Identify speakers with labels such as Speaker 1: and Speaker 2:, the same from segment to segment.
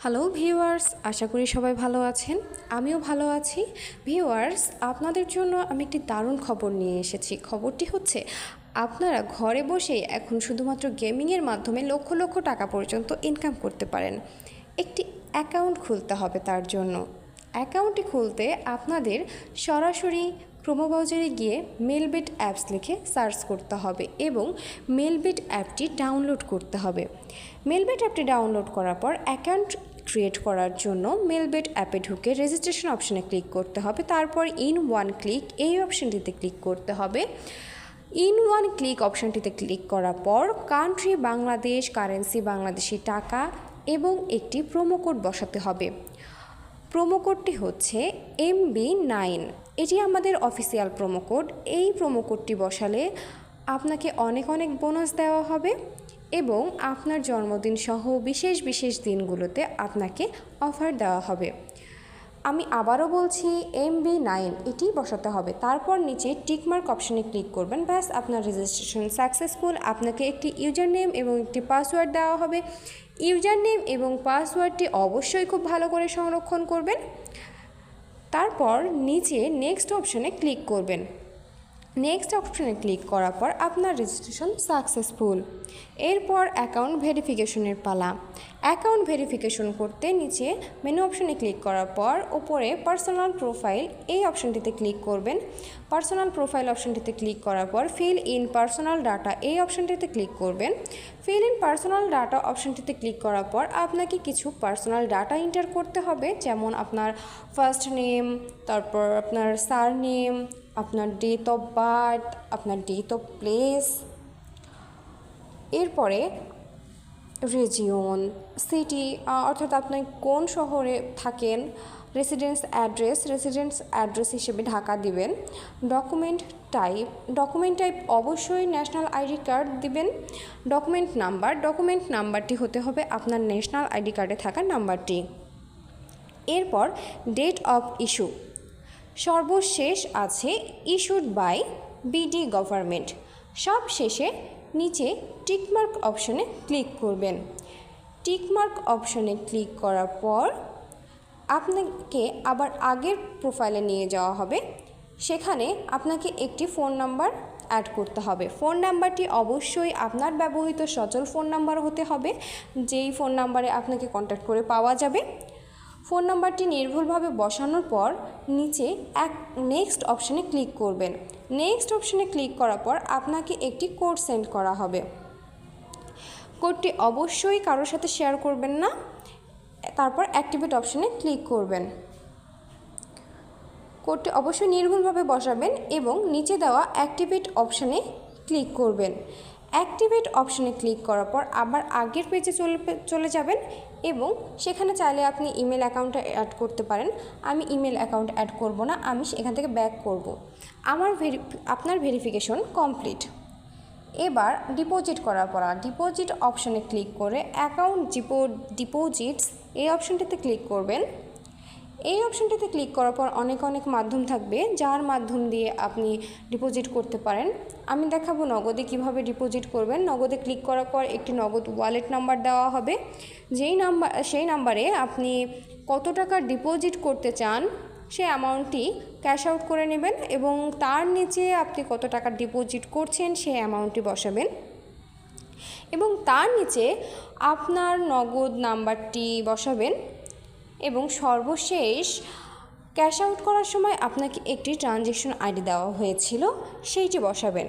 Speaker 1: Hello viewers, আশা করি সবাই ভালো আছেন। আমিও ভালো আছি। ভিউয়ার্স, আপনাদের জন্য আমি একটি দারুণ খবর নিয়ে এসেছি। খবরটি হচ্ছে, আপনারা ঘরে বসেই এখন শুধুমাত্র গেমিংয়ের মাধ্যমে লক্ষ লক্ষ টাকা পর্যন্ত ইনকাম করতে পারেন। একটি অ্যাকাউন্ট খুলতে হবে তার জন্য। অ্যাকাউন্টটি খুলতে আপনাদের সরাসরি ক্রোম ব্রাউজারে গিয়ে মেলবিট অ্যাপস লিখে সার্চ করতে হবে এবং মেলবিট অ্যাপটি ডাউনলোড করতে হবে। মেলবিট অ্যাপটি ডাউনলোড করার পর অ্যাকাউন্ট ক্রিয়েট করার জন্য মেলবিট অ্যাপে ঢুকে রেজিস্ট্রেশন অপশনে ক্লিক করতে হবে। তারপর ইন ওয়ান ক্লিক এই অপশনটিতে ক্লিক করতে হবে। ইন ওয়ান ক্লিক অপশনটিতে ক্লিক করার পর কান্ট্রি বাংলাদেশ, কারেন্সি বাংলাদেশি টাকা এবং একটি প্রোমো কোড বসাতে হবে। প্রোমো কোডটি হচ্ছে MB9। এটি আমাদের অফিসিয়াল প্রোমো কোড। এই প্রোমো কোডটি বসালে আপনাকে অনেক অনেক বোনাস দেওয়া হবে এবং আপনার জন্মদিন সহ বিশেষ বিশেষ দিনগুলোতে আপনাকে অফার দেওয়া হবে। আমি আবারও বলছি, MB9 এটি বসাতে হবে। তারপর নিচে টিকমার্ক অপশনে ক্লিক করবেন। ব্যাস, আপনার রেজিস্ট্রেশন সাকসেসফুল। আপনাকে একটি ইউজার নেম এবং একটি পাসওয়ার্ড দেওয়া হবে। ইউজার নেম এবং পাসওয়ার্ডটি অবশ্যই খুব ভালো করে সংরক্ষণ করবেন। তারপর নিচে নেক্সট অপশনে ক্লিক করবেন। নেক্সট অপশনে ক্লিক করার পর আপনার রেজিস্ট্রেশন সাকসেসফুল। এরপর অ্যাকাউন্ট ভেরিফিকেশনের পালা। অ্যাকাউন্ট ভেরিফিকেশন করতে নিচে মেনু অপশনে ক্লিক করার পর উপরে পার্সোনাল প্রোফাইল এই অপশনটিতে ক্লিক করবেন। পার্সোনাল প্রোফাইল অপশনটিতে ক্লিক করার পর ফিল ইন পার্সোনাল ডাটা এই অপশনটিতে ক্লিক করবেন। ফিল ইন পার্সোনাল ডাটা অপশনটিতে ক্লিক করার পর আপনাকে কিছু পার্সোনাল ডাটা এন্টার করতে হবে, যেমন আপনার ফার্স্ট নেম, তারপর আপনার সারনেম, আপনার ডেট অফ বার্থ, আপনার ডেট অফ প্লেস, এরপরে রিজিয়ন, সিটি অর্থাৎ আপনি কোন শহরে থাকেন, রেসিডেন্স অ্যাড্রেস হিসেবে ঢাকা দিবেন। ডকুমেন্ট টাইপ অবশ্যই ন্যাশনাল আইডি কার্ড দিবেন। ডকুমেন্ট নাম্বারটি হতে হবে আপনার ন্যাশনাল আইডি কার্ডে থাকা নাম্বারটি। এরপর ডেট অফ ইস্যু, সর্বশেষ আছে ইস্যুড বাই BD গভর্নমেন্ট। সব শেষে নিচে টিকমার্ক অপশনে ক্লিক করবেন। টিকমার্ক অপশনে ক্লিক করার পর আপনাকে আবার আগের প্রোফাইলে নিয়ে যাওয়া হবে। সেখানে আপনাকে একটি ফোন নাম্বার অ্যাড করতে হবে। ফোন নাম্বারটি অবশ্যই আপনার ব্যবহৃত সচল ফোন নাম্বার হতে হবে, যেই ফোন নাম্বারে আপনাকে কন্ট্যাক্ট করে পাওয়া যাবে। ফোন নাম্বারটি নির্ভুলভাবে বসানোর পর নিচে নেক্সট অপশনে ক্লিক করবেন। নেক্সট অপশনে ক্লিক করার পর আপনাকে একটি কোড সেন্ড করা হবে। কোডটি অবশ্যই কারোর সাথে শেয়ার করবেন না। তারপর অ্যাক্টিভেট অপশনে ক্লিক করবেন। কোডটি অবশ্যই নির্ভুলভাবে বসাবেন এবং নিচে দেওয়া অ্যাক্টিভেট অপশনে ক্লিক করবেন। অ্যাক্টিভেট অপশনে ক্লিক করার পর আবার আগের পেজে চলে যাবেন এবং সেখানে চাইলে আপনি ইমেল অ্যাকাউন্টে অ্যাড করতে পারেন। আমি ইমেল অ্যাকাউন্ট অ্যাড করব না, আমি এখান থেকে ব্যাক করব। আপনার ভেরিফিকেশন কমপ্লিট। এবার ডিপোজিট করার পর ডিপোজিট অপশনে ক্লিক করে অ্যাকাউন্ট ডিপোজিটস এই অপশনটিতে ক্লিক করবেন। এই অপশনটিতে ক্লিক করার পর অনেক মাধ্যম থাকবে, যার মাধ্যম দিয়ে আপনি ডিপোজিট করতে পারেন। আমি দেখাবো নগদে কিভাবে ডিপোজিট করবেন। নগদে ক্লিক করার পর একটি নগদ ওয়ালেট নাম্বার দেওয়া হবে। সেই নাম্বারে আপনি কত টাকা ডিপোজিট করতে চান সেই অ্যামাউন্টটি ক্যাশ আউট করে নেবেন এবং তার নিচে আপনি কত টাকা ডিপোজিট করছেন সেই অ্যামাউন্টটি বসাবেন এবং তার নিচে আপনার নগদ নাম্বারটি বসাবেন এবং সর্বশেষ ক্যাশ আউট করার সময় আপনাকে একটি ট্রানজ্যাকশন আইডি দেওয়া হয়েছিল, সেইটি বসাবেন।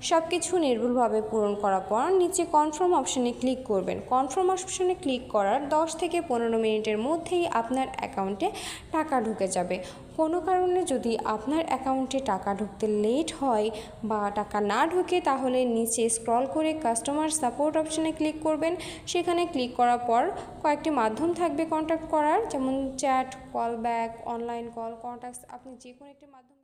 Speaker 1: সব কিছু নির্ভুলভাবে পূরণ করার পর নিচে কনফার্ম অপশনে ক্লিক করবেন। কনফার্ম অপশনে ক্লিক করার 10 থেকে 15 মিনিটের মধ্যেই আপনার অ্যাকাউন্টে টাকা ঢুকে যাবে। কোনো কারণে যদি আপনার অ্যাকাউন্টে টাকা ঢুকতে লেট হয় বা টাকা না ঢুকে, তাহলে নিচে স্ক্রল করে কাস্টমার সাপোর্ট অপশনে ক্লিক করবেন। সেখানে ক্লিক করার পর কয়েকটি মাধ্যম থাকবে কন্ট্যাক্ট করার, যেমন chat, call back, online call, contacts. আপনি যে কোনো একটি মাধ্যম